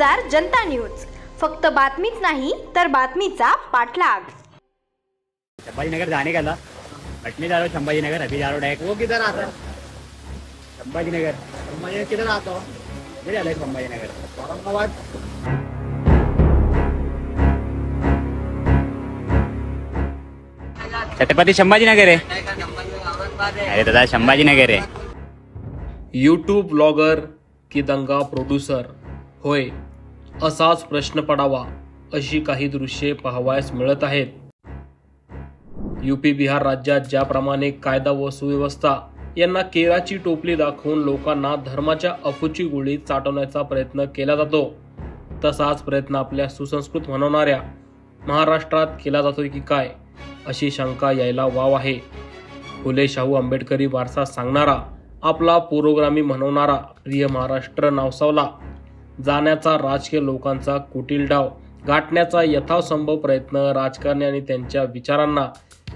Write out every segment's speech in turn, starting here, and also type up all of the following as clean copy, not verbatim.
गुजार जनता न्यूज, फक्त बातमीच नाही तर बातमीचा पाठलाग। संभाजीनगर जाने का था, पटनी जा रहा हूँ संभाजीनगर, अभी जा रहा हूँ डायरेक्ट। वो किधर आता है? संभाजीनगर संभाजीनगर किधर आता हो? इधर आला है संभाजीनगर। औरंगाबाद। छत्रपति संभाजीनगर है। अरे दादा संभाजीनगर है। यूट्यूब ब्लॉगर की दंगा प्रोड्यूसर होय, असाच प्रश्न पडावा अशी काही दृश्ये पाहावयास मिळत आहेत। यूपी बिहार राज्यात ज्याप्रमाणे कायदा व सुव्यवस्था यांना केराची टोपली दाखवून लोकांना धर्माच्या अफूची गोळी चाटवण्याचा प्रयत्न केला जातो, तसाच प्रयत्न आपल्या सुसंस्कृत म्हणवणाऱ्या महाराष्ट्रात केला जातोय की काय अशी शंका यायला वाव आहे। फुले शाहू आंबेडकरी वारसा सांगणारा, आपला पुरोगामी म्हणवणारा प्रिय महाराष्ट्र नावसावला जाण्याचा राजकीय लोकांचा कुटील डाव गाठण्याचा यथासंभव प्रयत्न राजकारणी आणि त्यांच्या विचारांना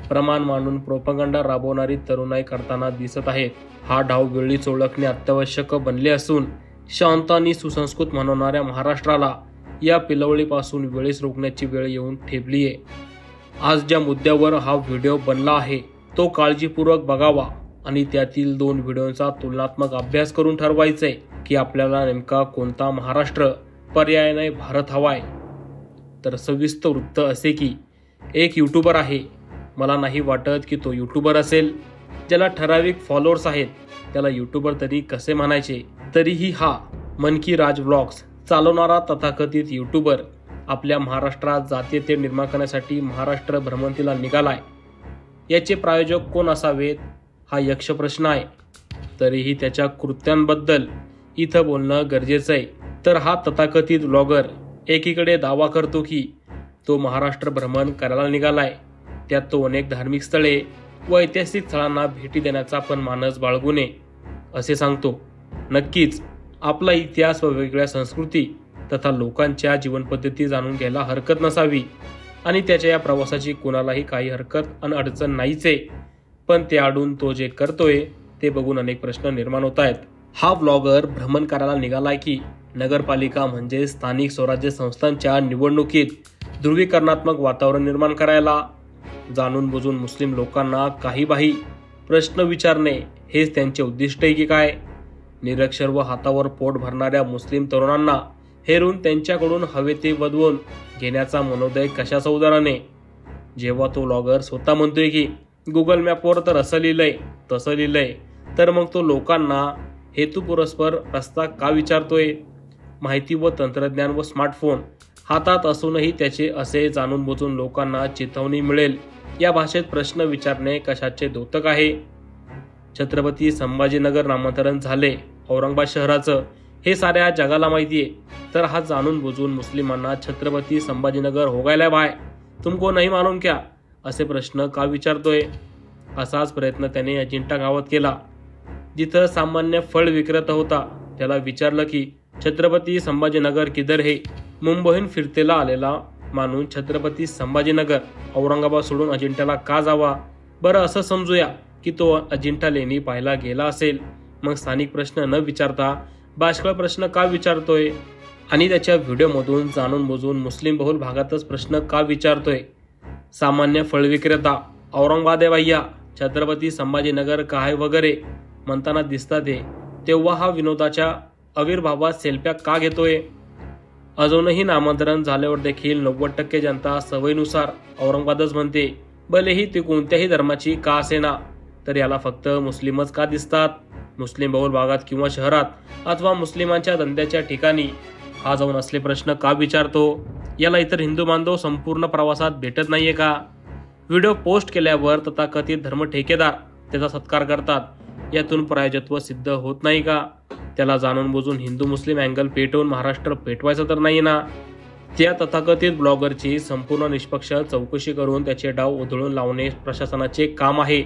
प्रमाण मानून प्रोपगंडा राबवणारी तरुणाई करताना दिसत आहेत। हा डाव वेळीच ओळखणे अत्यावश्यक बनले असून शांत आणि सुसंस्कृत म्हणवणाऱ्या महाराष्ट्राला या पिलवळीपासून वेळीच रोखण्याची वेळ येऊन ठेपली आहे। आज ज्या मुद्द्यावर हा व्हिडिओ बनला आहे तो काळजीपूर्वक बघावा आणि त्यातील 2 व्हिडिओंचा तुलनात्मक अभ्यास करून ठरवायचे की आपल्याला नेमका कोणता महाराष्ट्र पर्यायाने भारत हवाय। तर सविस्तर वृत्त असे की एक यूट्यूबर आहे, मला नाही वाटत की तो यूट्यूबर असेल, ज्याला ठराविक फॉलोअर्स आहेत त्याला यूट्यूबर तरी कसे म्हणायचे। तरीही हा मन की राज व्लॉग्स चालवणारा तथाकथित यूट्यूबर आपल्या महाराष्ट्रात जातीय तेढ निर्माण करण्यासाठी महाराष्ट्र भ्रमंतीला निघालाय। याचे प्रायोजक कोण असावेत हा यक्ष प्रश्न आहे। तरीही त्याच्या कृत्यांबद्दल इथं बोलणं गरजेचं आहे। तर हा तथाकथित ब्लॉगर एकीकडे दावा करतो की तो महाराष्ट्र भ्रमण करायला निघालाय, त्यात तो अनेक धार्मिक स्थळे व ऐतिहासिक स्थळांना भेटी देण्याचा पण मानस बाळगू नये असे सांगतो। नक्कीच आपला इतिहास व वेगवेगळ्या संस्कृती तथा लोकांच्या जीवनपद्धती जाणून घ्यायला हरकत नसावी आणि त्याच्या या प्रवासाची कोणालाही काही हरकत अन अडचण नाहीच आहे, पण ते आडून तो जे करतोय ते बघून अनेक प्रश्न निर्माण होत आहेत। हा व्लॉगर भ्रमण करायला निघालाय की नगरपालिका म्हणजे स्थानिक स्वराज्य संस्थांच्या निवडणुकीत ध्रुवीकरणात्मक वातावरण निर्माण करायला, जाणून बुजून मुस्लिम लोकांना काही प्रश्न विचारणे हेच त्यांचे उद्दिष्ट आहे की काय? निरक्षर व हातावर पोट भरणाऱ्या मुस्लिम तरुणांना हेरून त्यांच्याकडून हवे ते वदवून घेण्याचा मनोदय कशाचा उदाहरणे? जेव्हा तो व्लॉगर स्वतः म्हणतोय की गुगल मॅपवर तर असं लिहिलंय तसं लिहिलंय, तर मग तो लोकांना हेतुपुरस्पर रस्ता का विचारतोय? माहिती व तंत्रज्ञान व स्मार्टफोन हातात असूनही त्याचे असे जाणून बुजून लोकांना चिथावणी मिळेल या भाषेत प्रश्न विचारणे कशाचे द्योतक आहे? छत्रपती संभाजीनगर नामांतरण झाले औरंगाबाद शहराचं हे साऱ्या जगाला माहिती आहे, तर हा जाणून बुजून मुस्लिमांना छत्रपती संभाजीनगर हो गया भाई तुमको नहीं मालूम क्या असे प्रश्न का विचारतोय? असाच प्रयत्न त्याने अजिंठा गावात केला। जिथं सामान्य फळ विक्रेता होता त्याला विचारलं की छत्रपती संभाजीनगर किधर है? मुंबईहून फिरतेला आलेला मानून छत्रपती संभाजीनगर औरंगाबाद सोडून अजिंठ्याला का जावा? बरं असं समजूया की तो अजिंठा लेणी पाहायला गेला असेल, मग स्थानिक प्रश्न न विचारता बाष्कळ प्रश्न का विचारतोय? आणि त्याच्या व्हिडिओमधून जाणून बुजून मुस्लिम बहुल भागातच प्रश्न का विचारतोय? सामान्य फळ विक्रेता औरंगाबाद आहे भैया, छत्रपती संभाजीनगर का आहे वगैरे म्हणताना दिसतात हे, तेव्हा हा विनोदाच्या आविर्भावात सेल्फ्या का घेतोय? अजूनही नामांतरण झाल्यावर देखील 90% जनता सवयीनुसार औरंगाबादच म्हणते, भलेही ती कोणत्याही धर्माची का असेना। तर याला फक्त मुस्लिमच का दिसतात? मुस्लिम बहुल भागात किंवा शहरात अथवा मुस्लिमांच्या धंद्याच्या ठिकाणी हा जाऊन असले प्रश्न का विचारतो? याला इतर हिंदू बांधव संपूर्ण प्रवासात भेटत नाहीये का? व्हिडिओ पोस्ट केल्यावर तथाकथित धर्म ठेकेदार त्याचा सत्कार करतात, यातून प्रायोजकत्व सिद्ध होत नाही का? त्याला जाणून बुजून हिंदू मुस्लिम अँगल पेटवून महाराष्ट्र पेटवायचं तर नाही ना? त्या तथाकथित ब्लॉगरची संपूर्ण निष्पक्ष चौकशी करून त्याचे डाव उधळून लावणे प्रशासनाचे काम आहे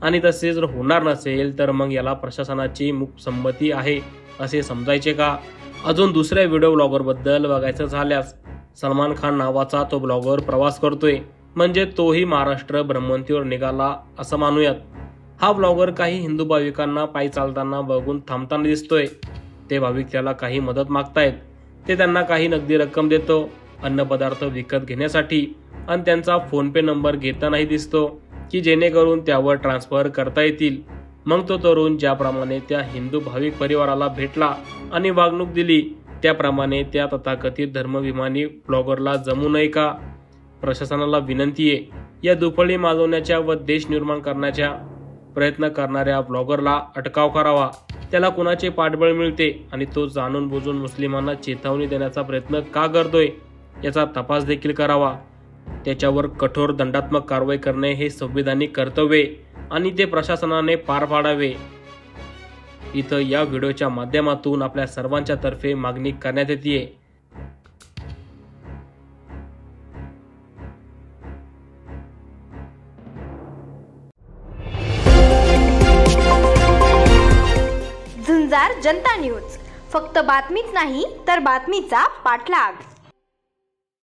आणि तसे जर होणार नसेल तर मग याला प्रशासनाची संमती आहे असे समजायचे का? अजून दुसऱ्या व्हिडिओ ब्लॉगरबद्दल बघायचं झाल्यास सलमान खान नावाचा तो ब्लॉगर प्रवास करतोय, म्हणजे तोही महाराष्ट्र भ्रमंतीवर निघाला असं मानूयात। हा ब्लॉगर काही हिंदू भाविकांना पायी चालताना बघून थांबताना दिसतोय। ते भाविक त्याला काही मदत मागतायत, ते त्यांना काही नगदी रक्कम देतो अन्नपदार्थ विकत घेण्यासाठी आणि त्यांचा फोन पे नंबर घेतानाही दिसतो की जेणेकरून त्यावर ट्रान्सफर करता येतील। मग तो तरुण ज्याप्रमाणे त्या हिंदू भाविक परिवाराला भेटला आणि वागणूक दिली त्याप्रमाणे त्या तथाकथित धर्माभिमानी ब्लॉगरला जमू नये का? प्रशासनाला विनंती आहे या दुफळी माजवण्याच्या व देश निर्माण करण्याच्या प्रयत्न करणाऱ्या ब्लॉगरला अटकाव करावा। त्याला कुणाचे पाठबळ मिळते आणि तो जाणून बुजून मुस्लिमांना चेतावणी देण्याचा प्रयत्न का करतोय याचा तपास देखील करावा। त्याच्यावर कठोर दंडात्मक कारवाई करणे हे संविधानिक कर्तव्य आणि ते प्रशासनाने पार पाडावे। इथं या व्हिडिओच्या माध्यमातून आपल्या सर्वांच्या तर्फे मागणी करण्यात येते। झुंजार जनता न्यूज, फक्त बातमीच नाही तर बातमीचा पाठलाग।